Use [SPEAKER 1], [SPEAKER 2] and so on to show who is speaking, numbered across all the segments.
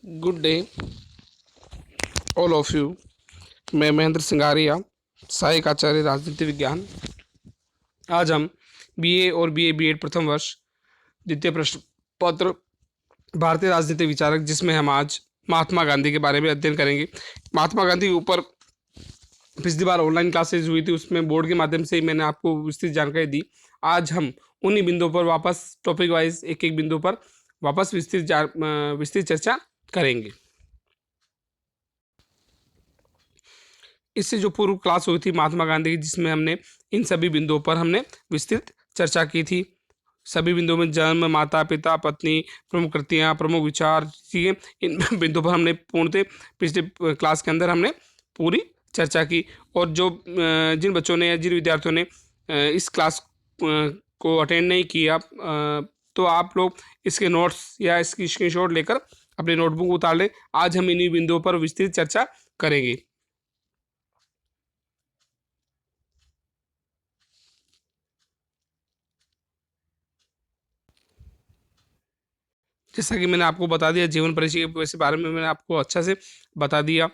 [SPEAKER 1] Good day all of you. मैं महेंद्र सिंगारिया, सहायक आचार्य राजनीति विज्ञान। आज हम बीए और बीएड प्रथम वर्ष द्वितीय प्रश्न पत्र भारतीय राजनीतिक विचारक, जिसमें हम आज महात्मा गांधी के बारे में अध्ययन करेंगे। महात्मा गांधी के ऊपर पिछली बार ऑनलाइन क्लासेज हुई थी, उसमें बोर्ड के माध्यम से ही मैंने आपको विस्तृत जानकारी दी। आज हम उन्हीं बिंदुओं पर वापस टॉपिक वाइज एक एक बिंदु पर वापस विस्तृत चर्चा करेंगे। इससे जो पूर्व क्लास हुई थी महात्मा गांधी की, जिसमें हमने इन सभी बिंदुओं पर हमने विस्तृत चर्चा की थी। सभी बिंदुओं में जन्म, माता पिता, पत्नी, प्रमुख कृतियाँ, प्रमुख विचार, चीज़ें, इन बिंदुओं पर हमने पूर्णतः पिछले क्लास के अंदर हमने पूरी चर्चा की। और जो जिन बच्चों ने या जिन विद्यार्थियों ने इस क्लास को अटेंड नहीं किया, तो आप लोग इसके नोट्स या इसकी स्क्रीनशॉट लेकर अपने नोटबुक उतार लें। आज हम इन्हीं बिंदुओं पर विस्तृत चर्चा करेंगे। जैसा कि मैंने आपको बता दिया, जीवन परिचय के बारे में मैंने आपको अच्छा से बता दिया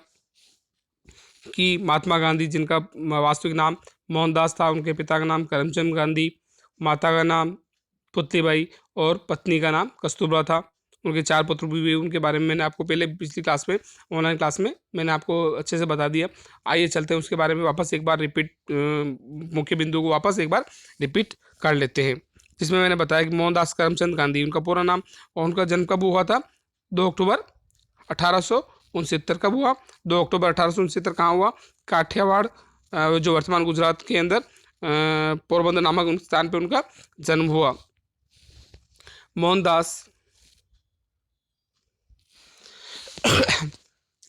[SPEAKER 1] कि महात्मा गांधी, जिनका वास्तविक नाम मोहनदास था, उनके पिता का नाम करमचंद गांधी, माता का नाम पुतलीबाई और पत्नी का नाम कस्तूरबा था। उनके 4 पुत्र भी हुए, उनके बारे में मैंने आपको पहले पिछली क्लास में, ऑनलाइन क्लास में मैंने आपको अच्छे से बता दिया। आइए चलते हैं उसके बारे में वापस एक बार रिपीट, मुख्य बिंदु को वापस एक बार रिपीट कर लेते हैं। जिसमें मैंने बताया कि मोहनदास करमचंद गांधी उनका पूरा नाम, और उनका जन्म कब हुआ था? 2 अक्टूबर 1869 कब हुआ? 2 अक्टूबर 1869 कहाँ हुआ? काठियावाड़, जो वर्तमान गुजरात के अंदर पोरबंदर नामक स्थान पर उनका जन्म हुआ।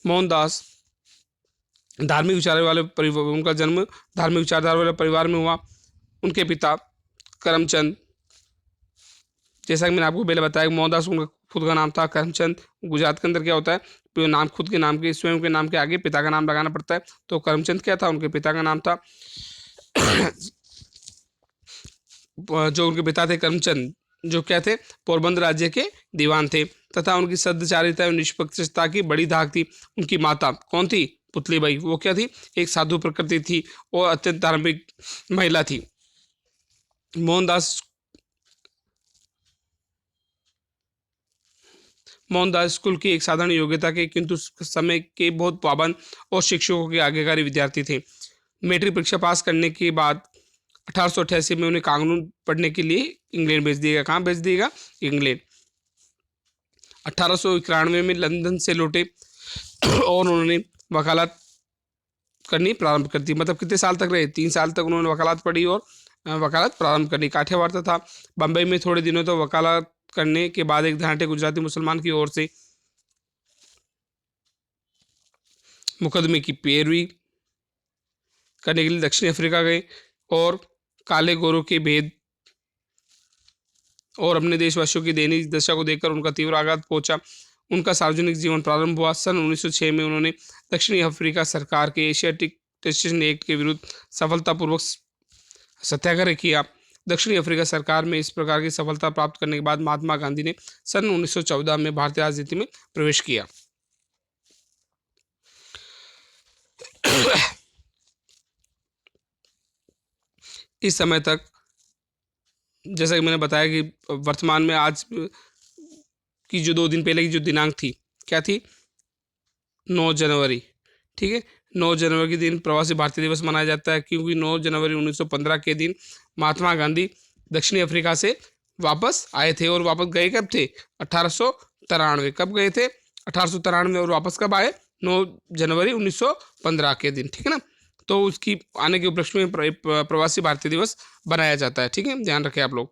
[SPEAKER 1] मोहनदास धार्मिक विचार वाले परिवार, उनका जन्म धार्मिक विचारधारा वाले परिवार में हुआ। उनके पिता करमचंद, जैसा कि मैंने आपको पहले बताया, मोहनदास उनका खुद का नाम था। करमचंद, गुजरात के अंदर क्या होता है, तो नाम खुद के नाम के, स्वयं के नाम के आगे पिता का नाम लगाना पड़ता है। तो करमचंद क्या था? उनके पिता का नाम था। जो उनके पिता थे करमचंद, जो क्या थे? पोरबंदर राज्य के दीवान थे, तथा उनकी सद्चारिता और निष्पक्षता की बड़ी धाक थी। उनकी माता कौन थी? पुतलीबाई। वो क्या थी? एक साधु प्रकृति थी और अत्यंत धार्मिक महिला थी। मोहनदास मोहनदास स्कूल की एक साधारण योग्यता के, किंतु समय के बहुत पाबंद और शिक्षकों के आज्ञाकारी विद्यार्थी थे। मैट्रिक परीक्षा पास करने के बाद 1888 में उन्हें कानून पढ़ने के लिए इंग्लैंड भेज दिएगा। कहाँ भेज दिएगा? इंग्लैंड। 1891 में लंदन से लौटे और उन्होंने वकालत करनी प्रारंभ कर दी। मतलब कितने साल तक रहे? 3 साल तक उन्होंने वकालत पढ़ी और वकालत प्रारंभ करनी। काठियावाड़ तथा बम्बई में थोड़े दिनों तक वकालत करने के बाद एक धनाढ़ गुजराती मुसलमान की ओर से मुकदमे की पैरवी करने के लिए दक्षिण अफ्रीका गए और काले गोरों के भेद और अपने देशवासियों की दयनीय दशा को देखकर उनका तीव्र आघात पहुंचा। उनका सार्वजनिक जीवन प्रारंभ हुआ। सन 1906 में उन्होंने दक्षिणी अफ्रीका सरकार के एशियाटिक टेक्सेशन एक्ट के विरुद्ध सफलतापूर्वक सत्याग्रह किया। दक्षिणी अफ्रीका सरकार में इस प्रकार की सफलता प्राप्त करने के बाद महात्मा गांधी ने सन 1914 में भारतीय राजनीति में प्रवेश किया। इस समय तक, जैसा कि मैंने बताया कि वर्तमान में आज की जो 2 दिन पहले की जो दिनांक थी, क्या थी? 9 जनवरी। ठीक है, 9 जनवरी के दिन प्रवासी भारतीय दिवस मनाया जाता है, क्योंकि 9 जनवरी 1915 के दिन महात्मा गांधी दक्षिणी अफ्रीका से वापस आए थे। और वापस गए कब थे? 1893। कब गए थे? 1893। और वापस कब आए? 9 जनवरी 1915 के दिन। ठीक है ना? तो उसकी आने के उपलक्ष्य में प्रवासी भारतीय दिवस बनाया जाता है। ठीक है, ध्यान रखें आप लोग।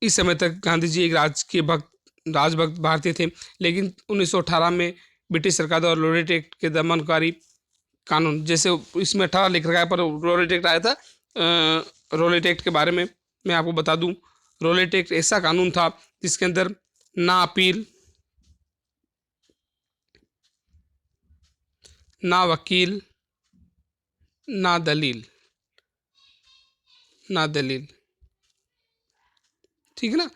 [SPEAKER 1] इस समय तक गांधी जी एक राजभक्त भारतीय थे, लेकिन 1918 में ब्रिटिश सरकार द्वारा रोलेट एक्ट के दमनकारी कानून, जैसे इसमें 18 लिख रखा है पर रोलेट एक्ट आया था। रोलेट एक्ट के बारे में मैं आपको बता दूं, रोलेट एक्ट ऐसा कानून था जिसके अंदर ना अपील, ना वकील, ना दलील, ठीक है ना।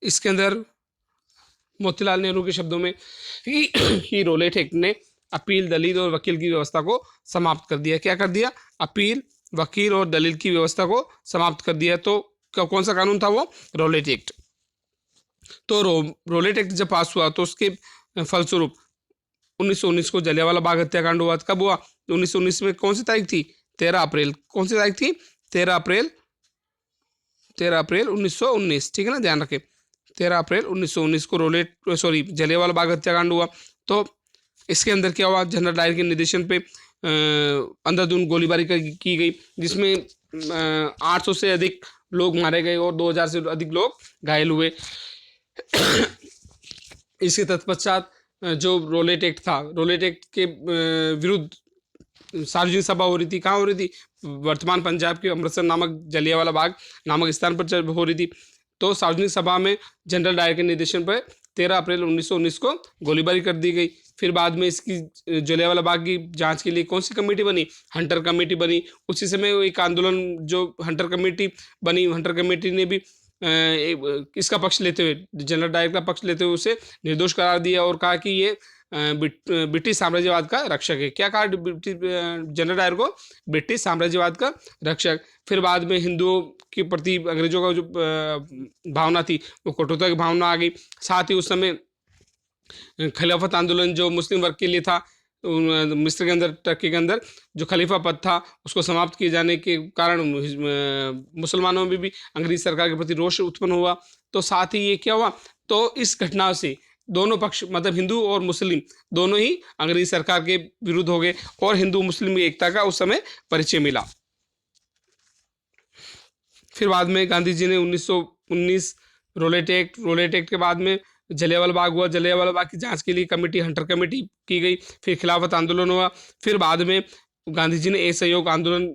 [SPEAKER 1] इसके अंदर मोतीलाल नेहरू के शब्दों में कि रोलेट एक्ट ने अपील, दलील और वकील की व्यवस्था को समाप्त कर दिया। क्या कर दिया? अपील, वकील और दलील की व्यवस्था को समाप्त कर दिया। तो कौन सा कानून था वो? Rowlatt Act. तो रोलेट एक्ट जब पास हुआ तो उसके फलस्वरूप 1919 को जलियांवाला बाग हत्याकांड हुआ। कब हुआ? 1919 में कौन सी तारीख थी? 13 अप्रैल। कौन सी तारीख थी? 13 अप्रैल 1919। ठीक है ना, ध्यान रखें। 13 अप्रैल 1919 को जलियांवाला बाग हत्याकांड हुआ। तो इसके अंदर क्या हुआ? जनरल डायर के निर्देशन पे अंधाधुंध गोलीबारी की गई, जिसमें 800 से अधिक लोग मारे गए और 2000 से अधिक लोग घायल हुए। इसके तत्पश्चात जो रोलेट एक्ट था, रोलेट एक्ट के विरुद्ध सार्वजनिक सभा हो रही थी। कहाँ हो रही थी? वर्तमान पंजाब के अमृतसर नामक जलियांवाला बाग नामक स्थान पर हो रही थी। तो सार्वजनिक सभा में जनरल डायर के निर्देशन पर 13 अप्रैल 1919 को गोलीबारी कर दी गई। फिर बाद में इसकी जलियांवाला बाग की जांच के लिए कौन सी कमेटी बनी? हंटर कमेटी बनी। उसी समय एक आंदोलन जो हंटर कमेटी बनी, हंटर कमेटी ने भी इसका पक्ष लेते हुए, जनरल डायर का पक्ष लेते हुए उसे निर्दोष करार दिया और कहा कि ये ब्रिटिश साम्राज्यवाद का रक्षक है। क्या कहा जनरल डायर को? ब्रिटिश साम्राज्यवाद का रक्षक। फिर बाद में हिंदुओं के प्रति अंग्रेजों का जो भावना थी वो कटुता की भावना आ गई। साथ ही उस समय खिलाफत आंदोलन जो मुस्लिम वर्ग के लिए था, मिस्र के अंदर, टर्की के अंदर जो खलीफा पद था उसको समाप्त किए जाने के कारण मुसलमानों में भी अंग्रेज सरकार के प्रति रोष उत्पन्न हुआ। तो साथ ही ये क्या हुआ? तो इस घटना से दोनों पक्ष, मतलब हिंदू और मुस्लिम दोनों ही अंग्रेज सरकार के विरुद्ध हो गए और हिंदू मुस्लिम की एकता का उस समय परिचय मिला। फिर बाद में गांधी जी ने 1919 रोलेट एक्ट के बाद में जलियांवाला बाग हुआ। जलियांवाला बाग की जांच के लिए कमेटी, हंटर कमेटी की गई। फिर खिलाफत आंदोलन हुआ। फिर बाद में गांधी जी ने असहयोग आंदोलन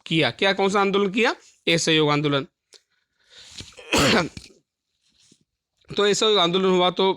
[SPEAKER 1] किया। क्या, कौन सा आंदोलन किया? असहयोग आंदोलन। तो असहयोग आंदोलन हुआ। तो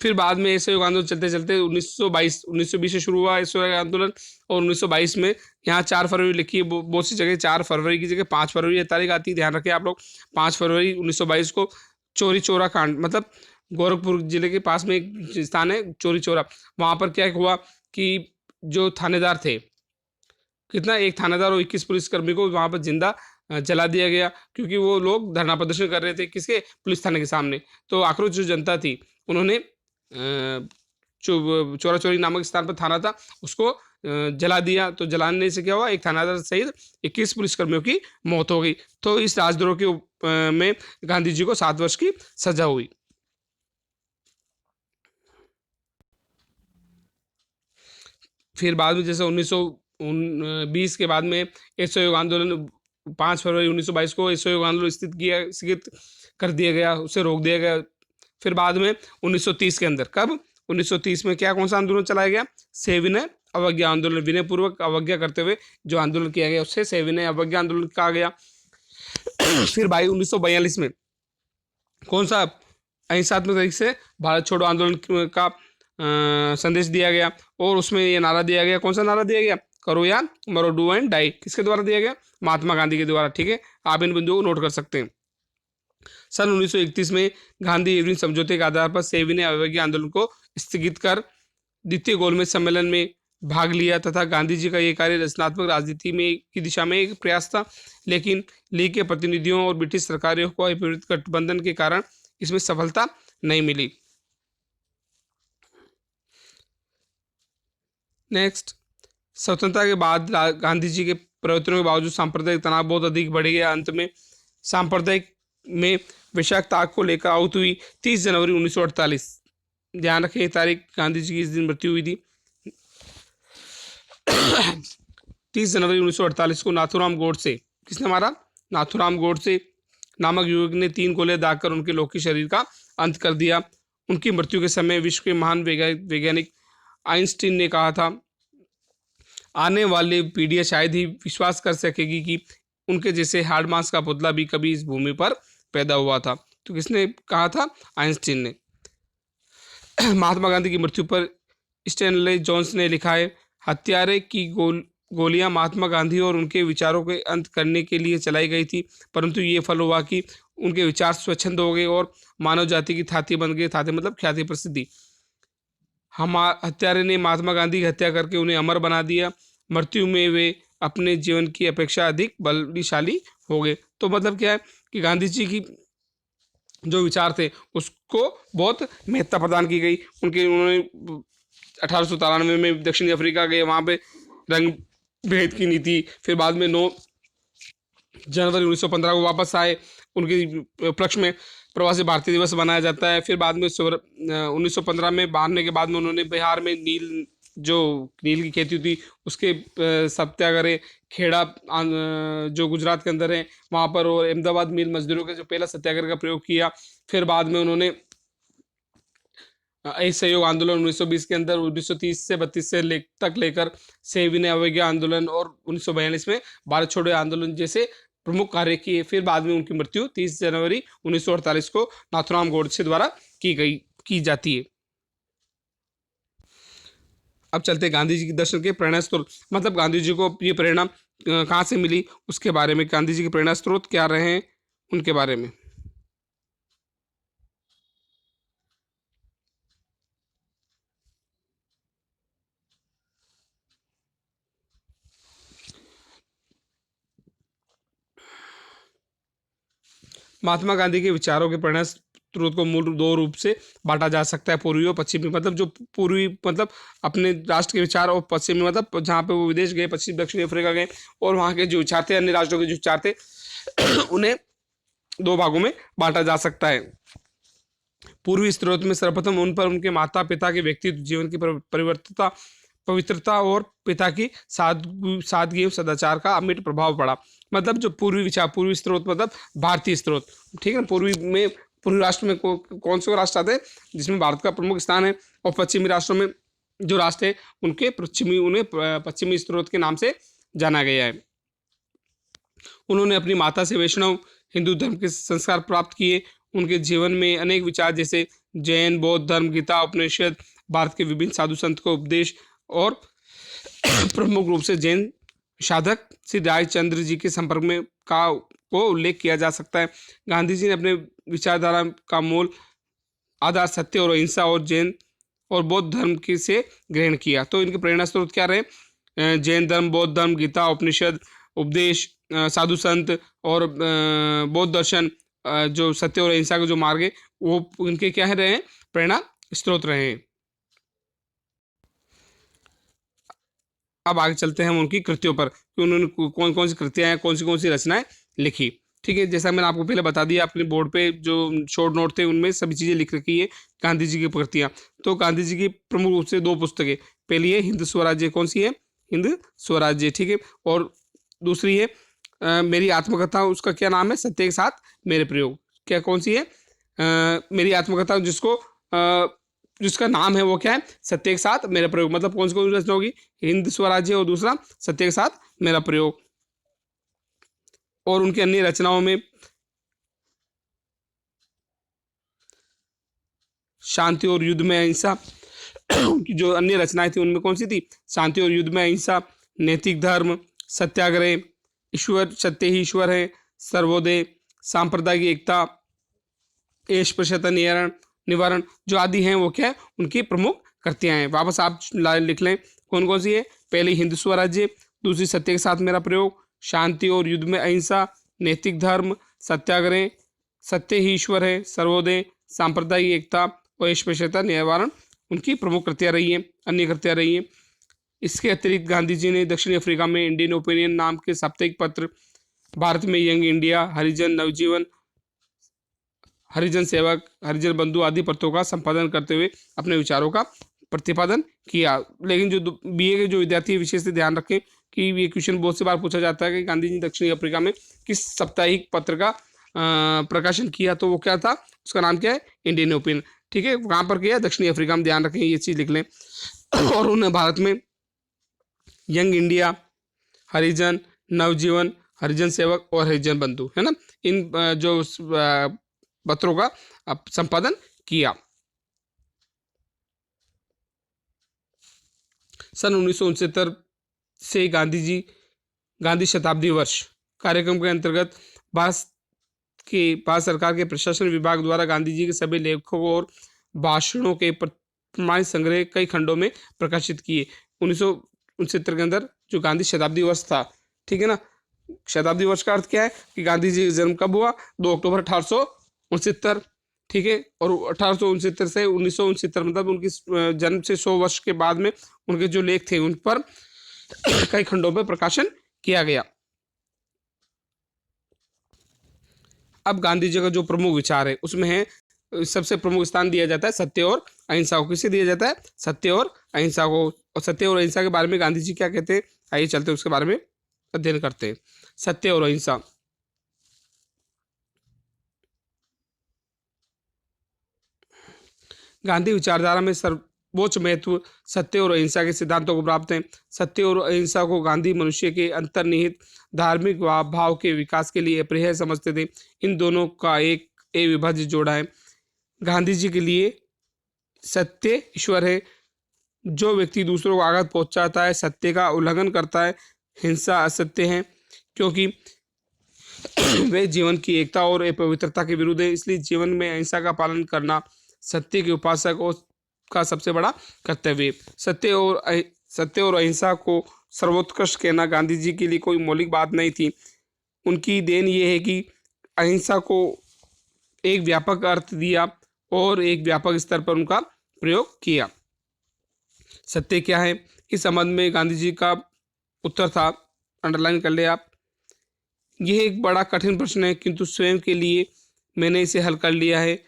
[SPEAKER 1] फिर बाद में असहयोग आंदोलन चलते चलते 1920 से शुरू हुआ असहयोग आंदोलन और 1922 में यहाँ 4 फरवरी लिखी है। बहुत सी जगह 4 फरवरी की जगह 5 फरवरी तारीख आती है, ध्यान रखें आप लोग। 5 फरवरी 1922 को चोरी चोरा कांड, मतलब गोरखपुर जिले के पास में एक स्थान है चोरी चोरा। वहाँ पर क्या हुआ कि जो थानेदार थे, कितना, एक थानेदार और 21 पुलिसकर्मी को वहाँ पर जिंदा जला दिया गया, क्योंकि वो लोग धरना प्रदर्शन कर रहे थे किसके? पुलिस थाने के सामने। तो आक्रोश जो जनता थी उन्होंने चोरा चोरी नामक स्थान पर थाना था उसको जला दिया। तो जलाने से क्या हुआ? एक थानेदार सहित 21 पुलिसकर्मियों की मौत हो गई। तो इस राजद्रोह के में गांधी जी को 7 वर्ष की सजा हुई। फिर बाद में जैसे 1920 के बाद में असहयोग आंदोलन, 5 फरवरी 1922 को असहयोग आंदोलन स्थगित कर दिया गया, उसे रोक दिया गया। फिर बाद में 1930 के अंदर, कब? 1930 में क्या, कौन सा आंदोलन चलाया गया? सविनय अवज्ञा आंदोलन। विनय पूर्वक अवज्ञा करते हुए जो आंदोलन किया गया उससे सविनय अवज्ञा आंदोलन कहा गया। फिर भाई 1942 में कौन सा? अहिंसात्मक तरीके से भारत छोड़ो आंदोलन का संदेश दिया गया और उसमें ये नारा दिया गया। कौन सा नारा दिया गया? करो या मरो, डू एंड डाई। किसके द्वारा दिया गया? महात्मा गांधी के द्वारा। ठीक है, आप इन बिंदुओं को नोट कर सकते हैं। सन 1931 में गांधी इरविन समझौते के आधार पर सविनय अवज्ञा आंदोलन को स्थगित कर द्वितीय गोलमेज सम्मेलन में भाग लिया तथा गांधी जी का ये कार्य रचनात्मक राजनीति में की दिशा में एक प्रयास था, लेकिन लीग के प्रतिनिधियों और ब्रिटिश सरकारों को विपरीत गठबंधन के कारण इसमें सफलता नहीं मिली। नेक्स्ट, स्वतंत्रता के बाद गांधी जी के प्रयत्नों के बावजूद सांप्रदायिक तनाव बहुत अधिक बढ़ गया। अंत में सांप्रदायिक में विषाक्त आग को लेकर आहुति हुई 30 जनवरी 1948। ध्यान रखें तारीख, गांधी जी की इस दिन मृत्यु हुई थी। 30 जनवरी 1948 को नाथूराम गोडसे, किसने मारा? नाथूराम गोडसे नामक युवक ने 3 गोले दागकर उनके लौकिक शरीर का अंत कर दिया। उनकी मृत्यु के समय विश्व के महान वैज्ञानिक आइंस्टीन ने कहा था, आने वाली पीढ़ियां शायद ही विश्वास कर सकेगी कि उनके जैसे हार्ड मांस का पुतला भी कभी इस भूमि पर पैदा हुआ था। तो किसने कहा था? आइंस्टीन ने। महात्मा गांधी की मृत्यु पर स्टैनले जोन्स ने लिखा है, हत्यारे की गोलियां महात्मा गांधी और उनके विचारों के अंत करने के लिए चलाई गई थी, परंतु ये फल हुआ कि उनके विचार स्वच्छंद हो गए और मानव जाति की थाती बन गए। थाती मतलब ख्याति प्रसिद्धि। हम हत्यारे ने महात्मा गांधी की हत्या करके उन्हें अमर बना दिया। मृत्यु में वे अपने जीवन की अपेक्षा अधिक बलशाली हो गए। तो मतलब क्या है कि गांधी जी की जो विचार थे उसको बहुत महत्ता प्रदान की गई। उन्होंने 1893 में दक्षिण अफ्रीका गए, वहाँ पे रंग भेद की नीति, फिर बाद में 9 जनवरी 1915 को वापस आए। उनके उपलक्ष्य में प्रवासी भारतीय दिवस मनाया जाता है। फिर बाद में 1915 में बांधने के बाद में उन्होंने बिहार में नील की खेती थी उसके सत्याग्रह, खेड़ा जो गुजरात के अंदर है वहाँ पर, और अहमदाबाद मिल मजदूरों के जो पहला सत्याग्रह का प्रयोग किया। फिर बाद में उन्होंने असहयोग आंदोलन 1920 के अंदर 1930 से 32 से तक लेकर सविनय अवज्ञा आंदोलन और 1942 में भारत छोड़ो आंदोलन जैसे प्रमुख कार्य किए। फिर बाद में उनकी मृत्यु 30 जनवरी 1948 को नाथुराम गोडसे द्वारा की जाती है। अब चलते गांधी जी के दर्शन के प्रेरणा स्रोत, मतलब गांधी जी को ये प्रेरणा कहाँ से मिली उसके बारे में, गांधी जी के प्रेरणा स्रोत क्या रहे हैं उनके बारे में। महात्मा गांधी के विचारों के प्रेरणा स्रोत को मूल दो रूप से बांटा जा सकता है, पूर्वी और पश्चिमी। मतलब जो पूर्वी मतलब अपने राष्ट्र के विचार, और पश्चिमी मतलब जहाँ पे वो विदेश गए, पश्चिम दक्षिण अफ्रीका गए और वहाँ के जो विचार थे, अन्य राष्ट्रों के जो विचार थे उन्हें दो भागों में बांटा जा सकता है। पूर्वी स्रोत में सर्वप्रथम उन पर उनके माता पिता के व्यक्तित्व, जीवन की परिवर्तिता, पवित्रता और पिता की सादगी एवं सदाचार का अमिट प्रभाव पड़ा। मतलब जो पूर्वी विचार, पूर्वी स्रोत मतलब भारतीय स्रोत, ठीक है ना। पूर्वी राष्ट्र में कौन से राष्ट्र आते हैं जिसमें भारत का प्रमुख स्थान है, और पश्चिमी राष्ट्रों में जो राष्ट्र है उन्हें पश्चिमी स्रोत के नाम से जाना गया है। उन्होंने अपनी माता से वैष्णव हिंदू धर्म के संस्कार प्राप्त किए। उनके जीवन में अनेक विचार जैसे जैन, बौद्ध धर्म, गीता, उपनिषद, भारत के विभिन्न साधु संत को उपदेश, और प्रमुख रूप से जैन साधक श्री रायचंद्र जी के संपर्क में को उल्लेख किया जा सकता है। गांधी जी ने अपने विचारधारा का मूल आधार सत्य और अहिंसा और जैन और बौद्ध धर्म के से ग्रहण किया। तो इनके प्रेरणा स्रोत क्या रहे? जैन धर्म, बौद्ध धर्म, गीता, उपनिषद, उपदेश, साधु संत और बौद्ध दर्शन, जो सत्य और अहिंसा का जो मार्ग है वो उनके क्या है रहे हैं, प्रेरणा स्रोत रहे हैं। अब आगे चलते हैं हम उनकी कृतियों पर कि उन्होंने कौन कौन सी कृतियाँ हैं, कौन सी रचनाएं लिखी। ठीक है, जैसा मैंने आपको पहले बता दिया, अपने बोर्ड पे जो शॉर्ट नोट थे उनमें सभी चीज़ें लिख रखी है गांधी जी की कृतियाँ। तो गांधी जी की प्रमुख रूप से दो पुस्तकें, पहली है हिंद स्वराज्य, कौन सी है? हिंद स्वराज्य, ठीक है। और दूसरी है मेरी आत्मकथा, उसका क्या नाम है? सत्य के साथ मेरे प्रयोग। क्या कौन सी है? मेरी आत्मकथा, जिसका नाम है वो क्या है? सत्य के साथ मेरा प्रयोग। मतलब कौन सी रचना होगी? हिंद स्वराज्य और दूसरा सत्य के साथ मेरा प्रयोग। और उनकी अन्य रचनाओं में शांति और युद्ध में अहिंसा, उनकी जो अन्य रचनाएं थी उनमें कौन सी थी? शांति और युद्ध में अहिंसा, नैतिक धर्म, सत्याग्रह, ईश्वर, सत्य ही ईश्वर है, सर्वोदय, सांप्रदायिक एकता, अस्पृश्यता निवारण, जो आदि हैं वो क्या है? उनकी प्रमुख कृतियां हैं। वापस आप लिख लें कौन कौन सी है? पहली हिंद स्वराज्य, दूसरी सत्य के साथ मेरा प्रयोग, शांति और युद्ध में अहिंसा, नैतिक धर्म, सत्याग्रह, सत्य ही ईश्वर है, सर्वोदय, सांप्रदायिक एकता और अस्पृश्यता निवारण उनकी प्रमुख कृतियां रही हैं, अन्य कृतियां रही हैं। इसके अतिरिक्त गांधी जी ने दक्षिण अफ्रीका में इंडियन ओपिनियन नाम के साप्ताहिक पत्र, भारत में यंग इंडिया, हरिजन नवजीवन, हरिजन सेवक, हरिजन बंधु आदि पत्रों का संपादन करते हुए अपने विचारों का प्रतिपादन किया। लेकिन जो बीए के जो विद्यार्थी विशेष से ध्यान रखें कि ये क्वेश्चन बहुत सी बार पूछा जाता है कि गांधी जी दक्षिण अफ्रीका में किस साप्ताहिक पत्र का प्रकाशन किया, तो वो क्या था? उसका नाम क्या है? Indian opinion. ठीक है, कहाँ पर किया? दक्षिणी अफ्रीका में, ध्यान रखें, ये चीज़ लिख लें। और उन्हें भारत में यंग इंडिया, हरिजन नवजीवन, हरिजन सेवक और हरिजन बंधु, है ना, इन जो पत्रों का संपादन किया। सन 1969 से गांधी शताब्दी वर्ष कार्यक्रम के अंतर्गत भारत के भारत सरकार के प्रशासन विभाग द्वारा गांधी जी के सभी लेखों और भाषणों के प्रमाणित संग्रह कई खंडों में प्रकाशित किए। 1969 के अंदर जो गांधी शताब्दी वर्ष था, ठीक है ना, शताब्दी वर्ष का अर्थ क्या है कि गांधी जी का जन्म कब हुआ, 2 अक्टूबर 1869, ठीक है, और 1869 से 1969 मतलब उनकी जन्म से 100 वर्ष के बाद में उनके जो लेख थे उन पर कई खंडों में प्रकाशन किया गया। अब गांधी जी का जो प्रमुख विचार है उसमें है, सबसे प्रमुख स्थान दिया जाता है सत्य और अहिंसा को। किसे दिया जाता है? सत्य और अहिंसा को। और सत्य और अहिंसा के बारे में गांधी जी क्या कहते हैं, आइए चलते हैं उसके बारे में अध्ययन करते हैं। सत्य और अहिंसा। गांधी विचारधारा में सर्वोच्च महत्व सत्य और अहिंसा के सिद्धांतों को प्राप्त है। सत्य और अहिंसा को गांधी मनुष्य के अंतर्निहित धार्मिक भाव के विकास के लिए अप्रिय समझते थे। इन दोनों का एक अविभाज्य जोड़ा है। गांधी जी के लिए सत्य ईश्वर है। जो व्यक्ति दूसरों को आघात पहुंचाता है सत्य का उल्लंघन करता है। हिंसा असत्य है क्योंकि वे जीवन की एकता और पवित्रता के विरुद्ध है। इसलिए जीवन में अहिंसा का पालन करना सत्य के उपासक का सबसे बड़ा कर्तव्य। सत्य और अहिंसा को सर्वोत्कृष्ट कहना गांधी जी के लिए कोई मौलिक बात नहीं थी। उनकी देन ये है कि अहिंसा को एक व्यापक अर्थ दिया और एक व्यापक स्तर पर उनका प्रयोग किया। सत्य क्या है, इस संबंध में गांधी जी का उत्तर था, अंडरलाइन कर ले आप। यह एक बड़ा कठिन प्रश्न है किंतु स्वयं के लिए मैंने इसे हल कर लिया है।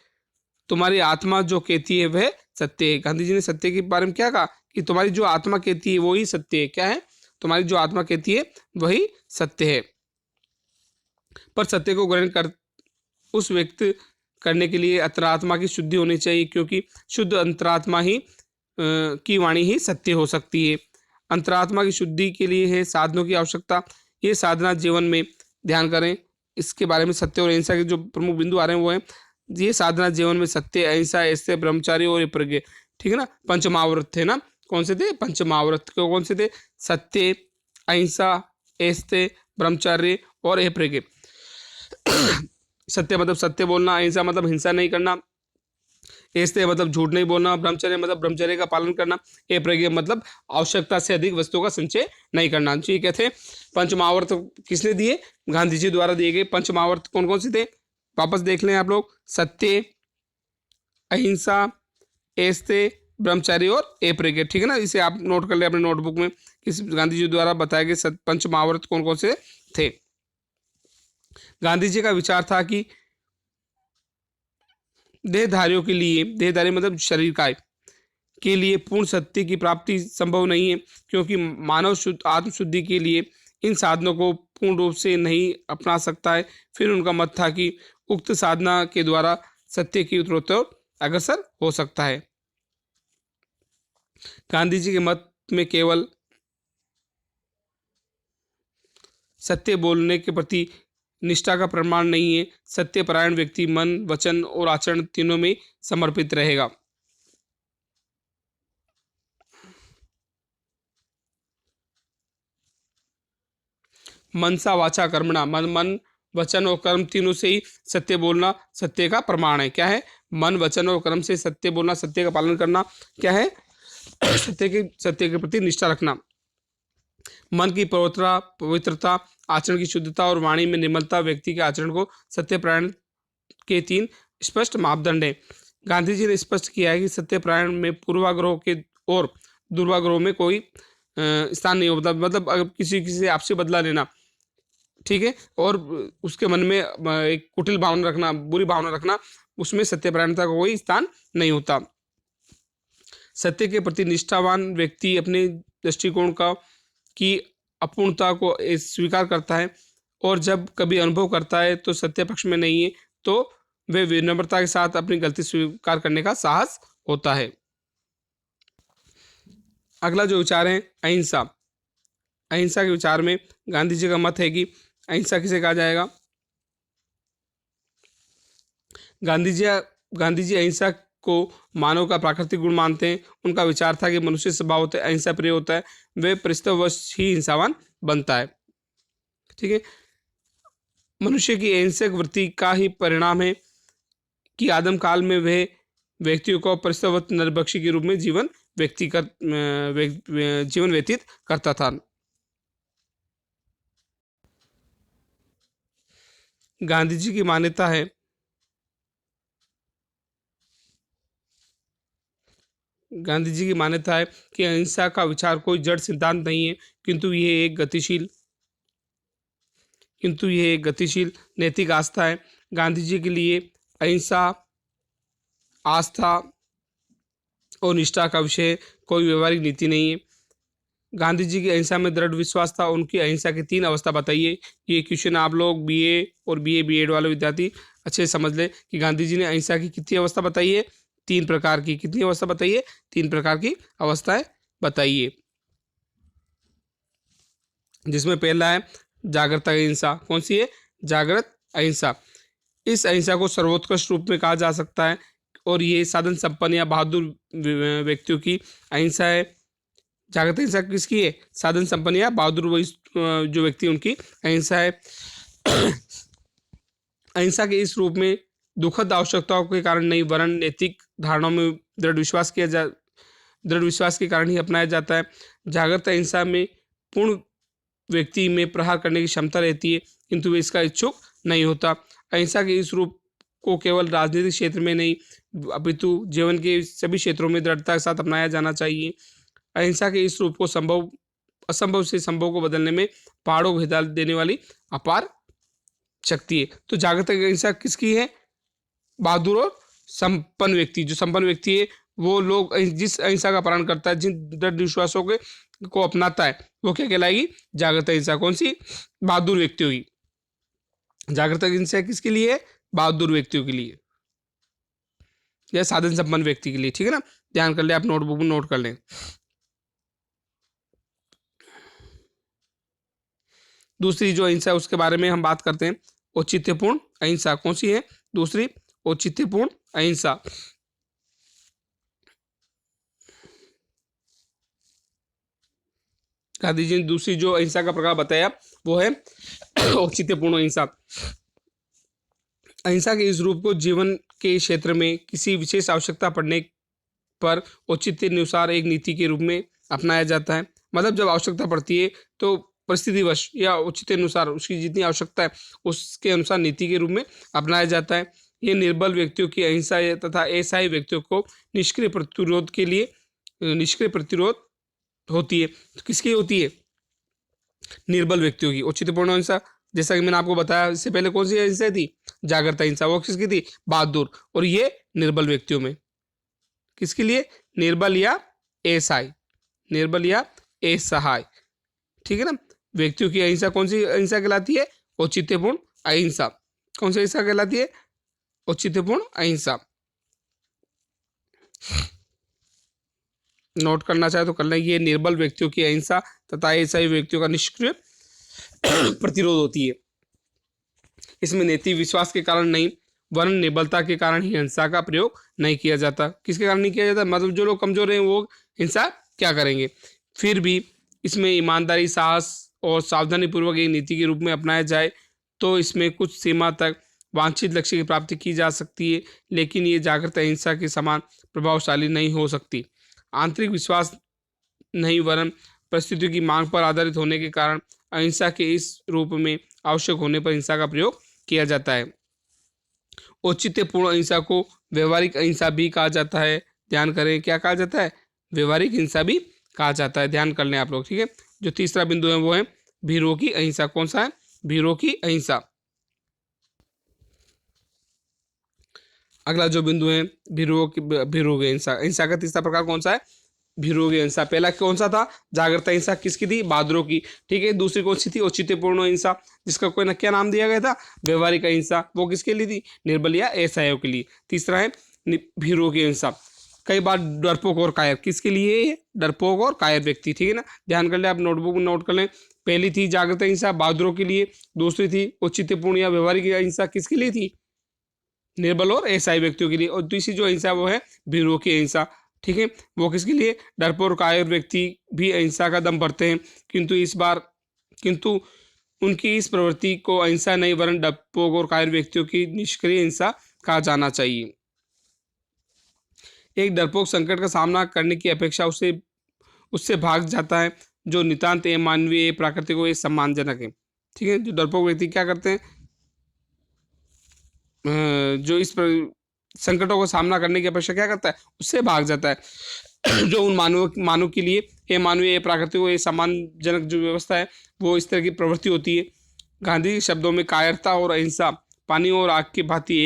[SPEAKER 1] तुम्हारी आत्मा जो कहती है वह सत्य है। गांधी जी ने सत्य के बारे में क्या कहा कि तुम्हारी जो आत्मा कहती है वही सत्य है। क्या है? तुम्हारी जो आत्मा कहती है वही सत्य है। पर सत्य को ग्रहण कर उस व्यक्त करने के लिए अंतरात्मा की शुद्धि होनी चाहिए, क्योंकि शुद्ध अंतरात्मा ही की वाणी ही सत्य हो सकती है। अंतरात्मा की शुद्धि के लिए है साधनों की आवश्यकता। ये साधना जीवन में ध्यान करें। इसके बारे में सत्य और अहिंसा के जो प्रमुख बिंदु आ रहे हैं वो है, ये साधना जीवन में सत्य, अहिंसा, ऐसे ब्रह्मचारी और प्रज्ञा, ठीक है ना। पंचमहाव्रत थे ना, कौन से थे? पंचमहाव्रत कौन से थे? सत्य, अहिंसा, ऐसे, ब्रह्मचार्य और प्रज्ञा। सत्य मतलब सत्य बोलना, अहिंसा मतलब हिंसा नहीं करना, ऐसे मतलब झूठ नहीं बोलना, ब्रह्मचर्य मतलब ब्रह्मचर्य का पालन करना, प्रज्ञा मतलब आवश्यकता से अधिक वस्तुओं का संचय नहीं करना। ठीक है थे। पंचमहाव्रत किसने दिए? गांधी जी द्वारा दिए गए। पंचमहाव्रत कौन कौन से थे? वापस देख लें आप लोग। सत्य, अहिंसा, ऐसे, ब्रह्मचारी और प्रज्ञा, ठीक है ना। इसे आप नोट कर ले अपने नोटबुक में, किस गांधी जी द्वारा बताए गए पंचमहाव्रत कौन कौन से थे। गांधी जी का विचार था कि देहधारियों के लिए, देहधारी मतलब शरीर काय के लिए पूर्ण सत्य की प्राप्ति संभव नहीं है, क्योंकि मानव शुद्ध आत्मशुद्धि के लिए इन साधनों को पूर्ण रूप से नहीं अपना सकता है। फिर उनका मत था कि उक्त साधना के द्वारा सत्य की उत्तरोत्तर अग्रसर हो सकता है। गांधी जी के मत में केवल सत्य बोलने के प्रति निष्ठा का प्रमाण नहीं है। सत्यपरायण व्यक्ति मन, वचन और आचरण तीनों में समर्पित रहेगा। मनसा वाचा कर्मणा, मन वचन और कर्म तीनों से ही सत्य बोलना सत्य का प्रमाण है। क्या है? मन, वचन और कर्म से सत्य बोलना, सत्य का पालन करना। क्या है? सत्य के प्रति निष्ठा रखना। मन की पवित्रता, आचरण की शुद्धता और वाणी में निर्मलता व्यक्ति के आचरण को सत्यपरायण के 3 स्पष्ट मापदंड हैं। गांधी जी ने स्पष्ट किया है कि सत्यपरायण में पूर्वाग्रह के और दुर्वाग्रह में कोई स्थान नहीं होता। मतलब अगर किसी से आपसे बदला लेना, ठीक है, और उसके मन में एक कुटिल भावना रखना, बुरी भावना रखना, उसमें सत्यपरायणता का कोई स्थान नहीं होता। सत्य के प्रति निष्ठावान व्यक्ति अपने दृष्टिकोण का की अपूर्णता को स्वीकार करता है, और जब कभी अनुभव करता है तो सत्य पक्ष में नहीं है तो वे विनम्रता के साथ अपनी गलती स्वीकार करने का साहस होता है। अगला जो विचार है अहिंसा। अहिंसा के विचार में गांधी जी का मत है कि अहिंसा किसे कहा जाएगा? गांधी जी अहिंसा को मानव का प्राकृतिक गुण मानते हैं। उनका विचार था कि मनुष्य स्वभाव होता है अहिंसा प्रिय होता है, वे परिस्थितिवश ही हिंसावान बनता है। ठीक है। मनुष्य की अहिंसक वृत्ति का ही परिणाम है कि आदम काल में वह व्यक्तियों को परिस्तवत नरभक्षी के रूप में जीवन व्यतीत करता था। गांधी जी की मान्यता है गांधी जी की मान्यता है कि अहिंसा का विचार कोई जड़ सिद्धांत नहीं है, किंतु यह एक गतिशील नैतिक आस्था है। गांधी जी के लिए अहिंसा आस्था और निष्ठा का विषय कोई व्यवहारिक नीति नहीं है। गांधी जी की अहिंसा में दृढ़ विश्वास था। उनकी अहिंसा की 3 अवस्था बताइए। ये क्वेश्चन आप लोग बीए और बीएड वाले विद्यार्थी अच्छे से समझ ले कि गांधी जी ने अहिंसा की कितनी अवस्था बताई है? 3 प्रकार की। कितनी अवस्था बताइए? 3 प्रकार की अवस्थाएं बताइए, जिसमें पहला है जागृत अहिंसा। कौन सी है? जागृत अहिंसा। इस अहिंसा को सर्वोत्कृष्ट रूप में कहा जा सकता है और ये साधन संपन्न या बहादुर व्यक्तियों की अहिंसा है। जागृत अहिंसा किसकी है? साधन संपन्न या बहादुर जो व्यक्ति उनकी अहिंसा है। अहिंसा के इस रूप में दुखद आवश्यकताओं के कारण नहीं वरन नैतिक धारणाओं में दृढ़ विश्वास के कारण ही अपनाया जाता है। जागृत अहिंसा में पूर्ण व्यक्ति में प्रहार करने की क्षमता रहती है, किंतु वे इसका इच्छुक नहीं होता। अहिंसा के इस रूप को केवल राजनीतिक क्षेत्र में नहीं अपितु जीवन के सभी क्षेत्रों में दृढ़ता के साथ अपनाया जाना चाहिए। अहिंसा के इस रूप को असंभव से संभव को बदलने में पहाड़ों को हिदायत देने वाली अपार शक्ति है। तो जागृत अहिंसा किसकी है? बहादुर और संपन्न व्यक्ति। जो संपन्न व्यक्ति है वो लोग जिस अहिंसा का पालन करता है, जिन दृढ़ विश्वासों को अपनाता है, वो क्या कहलाएगी? जागृत अहिंसा। कौन सी? बहादुर व्यक्तियों की। जागृत अहिंसा किसके लिए है? बहादुर व्यक्तियों के लिए या साधन संपन्न व्यक्ति के लिए। ठीक है ना? ध्यान कर ले, आप नोटबुक में नोट कर लें। दूसरी जो अहिंसा है उसके बारे में हम बात करते हैं, औचित्यपूर्ण अहिंसा। कौन सी है? दूसरी औचित्यपूर्ण अहिंसा। गांधी जी ने दूसरी जो अहिंसा का प्रकार बताया वो है औचित्यपूर्ण अहिंसा। अहिंसा के इस रूप को जीवन के क्षेत्र में किसी विशेष आवश्यकता पड़ने पर औचित्य अनुसार एक नीति के रूप में अपनाया जाता है। मतलब जब आवश्यकता पड़ती है तो परिस्थितिवश या औचित्य अनुसार उसकी जितनी आवश्यकता है उसके अनुसार नीति के रूप में अपनाया जाता है। ये निर्बल व्यक्तियों की अहिंसा तथा असहाय व्यक्तियों को निष्क्रिय प्रतिरोध होती है। तो किसकी होती है? निर्बल व्यक्तियों की। औचित्यपूर्ण अहिंसा जैसा कि मैंने आपको बताया इससे पहले, कौन सी अहिंसा थी? जागृत अहिंसा। वो किसकी थी? बहादुर। और ये निर्बल व्यक्तियों में। किसके लिए? निर्बल या असहाय। निर्बल या असहाय। ठीक है ना? व्यक्तियों की अहिंसा कौन सी अहिंसा कहलाती है? औचित्यपूर्ण अहिंसा। कौन सी अहिंसा कहलाती है? औचित्यपूर्ण अहिंसा। नोट करना चाहे तो कर लें। ये निर्बल व्यक्तियों की अहिंसा तथा असहाय व्यक्तियों का निष्क्रिय प्रतिरोध होती है। इसमें नैतिक विश्वास के कारण नहीं वरन निर्बलता के कारण ही हिंसा का प्रयोग नहीं किया जाता। किसके कारण नहीं किया जाता? मतलब जो लोग कमजोर हैं वो हिंसा क्या करेंगे? फिर भी इसमें ईमानदारी, साहस और सावधानी पूर्वक एक नीति के रूप में अपनाया जाए तो इसमें कुछ सीमा तक वांछित लक्ष्य की प्राप्ति की जा सकती है, लेकिन ये जागृत अहिंसा के समान प्रभावशाली नहीं हो सकती। आंतरिक विश्वास नहीं वरन परिस्थितियों की मांग पर आधारित होने के कारण अहिंसा के इस रूप में आवश्यक होने पर हिंसा का प्रयोग किया जाता है। औचित्यपूर्ण अहिंसा को व्यवहारिक अहिंसा भी कहा जाता है। ध्यान करें, क्या कहा जाता है? व्यवहारिक हिंसा भी कहा जाता है। ध्यान कर लें आप लोग। ठीक है? जो तीसरा बिंदु है वो है भीरों की अहिंसा। कौन सा है? भीरों की अहिंसा। अगला जो बिंदु है भीरों की अहिंसा। अहिंसा का तीसरा प्रकार कौन सा है? भीरों की अहिंसा। पहला कौन सा था? जागृत अहिंसा। किसकी थी? बहादुरों की। ठीक है? दूसरी कौन सी थी? औचित्यपूर्ण अहिंसा, जिसका कोई क्या नाम दिया गया था? व्यवहारिक अहिंसा। वो किसके लिए थी? निर्बल या असहायों के लिए। तीसरा है भीरों की अहिंसा। कई बार डरपोक और कायर। किसके लिए? डरपोक और कायर व्यक्ति। ठीक है ना? ध्यान कर ले, आप नोटबुक में नोट कर लें। पहली थी जागृत अहिंसा, बहादुरों के लिए। दूसरी थी औचित्यपूर्ण या व्यवहारिक अहिंसा, किसके लिए थी? निर्बल और असहाय व्यक्तियों के लिए। और तीसरी जो अहिंसा वो है भीरों की अहिंसा। ठीक है? वो किसके लिए? डरपोक और कायर व्यक्ति भी अहिंसा का दम भरते हैं, किंतु उनकी इस प्रवृत्ति को अहिंसा नहीं वरन डरपोक और कायर व्यक्तियों की निष्क्रिय हिंसा कहा जाना चाहिए। एक डरपोक संकट का सामना करने की अपेक्षा उससे भाग जाता है, जो नितांत मानवीय प्राकृतिक व सम्मानजनक है। ठीक है, जो डरपोक व्यक्ति क्या करते हैं, जो संकटों का सामना करने की अपेक्षा क्या करता है, उससे भाग जाता है। जो उन मानव के लिए मानवीय प्राकृतिक व सम्मानजनक जो व्यवस्था है वो इस तरह की प्रवृत्ति होती है। गांधी के शब्दों में कायरता और अहिंसा पानी और आग की भांति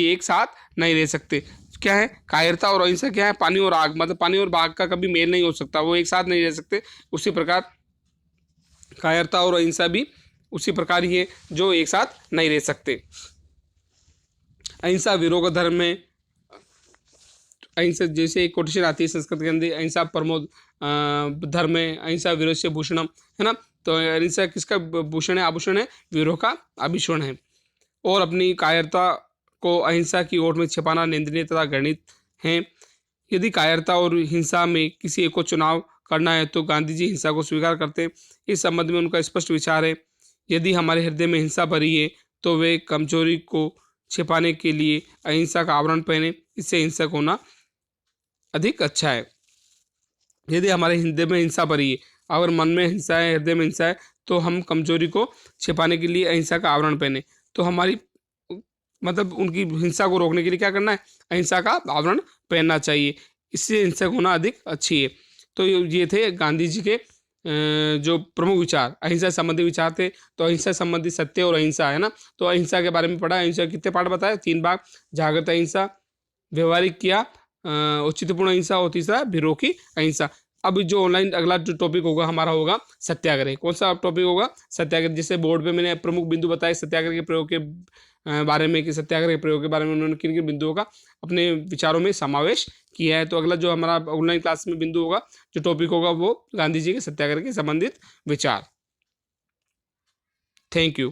[SPEAKER 1] एक साथ नहीं रह सकते। क्या है, कायरता और अहिंसा क्या है, पानी और आग, मतलब पानी और आग का कभी मेल नहीं हो सकता, वो एक साथ नहीं रह सकते। उसी प्रकार कायरता और अहिंसा भी उसी प्रकार ही है जो एक साथ नहीं रह सकते। अहिंसा विरोध धर्म में, अहिंसा जैसे एक कोटेशन आती है संस्कृत के अंदर, अहिंसा परमो धर्म में, अहिंसा विरोध से भूषणम, है ना। तो अहिंसा किसका भूषण है, आभूषण है, विरोध का आभूषण है। और अपनी कायरता को अहिंसा की ओर में छिपाना निंदनीय तथा घृणित है। यदि कायरता और हिंसा में किसी एक को चुनाव करना है तो गांधी जी हिंसा को स्वीकार करते हैं। इस संबंध में उनका स्पष्ट विचार है, यदि हमारे हृदय में हिंसा भरी है तो वे कमजोरी को छिपाने के लिए अहिंसा का आवरण पहने, इससे हिंसक होना अधिक अच्छा है। यदि हमारे हृदय में हिंसा भरी है, अगर मन में हिंसा है, हृदय में हिंसा है, तो हम कमजोरी को छिपाने के लिए अहिंसा का आवरण पहने। तो हमारी मतलब उनकी हिंसा को रोकने के लिए क्या करना है, अहिंसा का आवरण पहनना चाहिए, इससे हिंसक होना अधिक अच्छी है। तो ये थे गांधी जी के जो प्रमुख विचार, अहिंसा संबंधी विचार थे। तो अहिंसा संबंधी सत्य और अहिंसा, है ना। तो अहिंसा के बारे में पढ़ा, अहिंसा कितने पार्ट बताए, 3 भाग, जागृत अहिंसा, व्यवहारिक किया, औचित्यपूर्ण अहिंसा, और तीसरा विरोध की अहिंसा। अब जो ऑनलाइन अगला जो टॉपिक होगा हमारा होगा सत्याग्रह। कौन सा टॉपिक होगा, सत्याग्रह। जिससे बोर्ड पे मैंने प्रमुख बिंदु बताए सत्याग्रह के प्रयोग के बारे में, कि सत्याग्रह के प्रयोग के बारे में उन्होंने किन किन बिंदुओं का अपने विचारों में समावेश किया है। तो अगला जो हमारा ऑनलाइन क्लास में बिंदु होगा, जो टॉपिक होगा, वो गांधी जी के सत्याग्रह के संबंधित विचार। Thank you.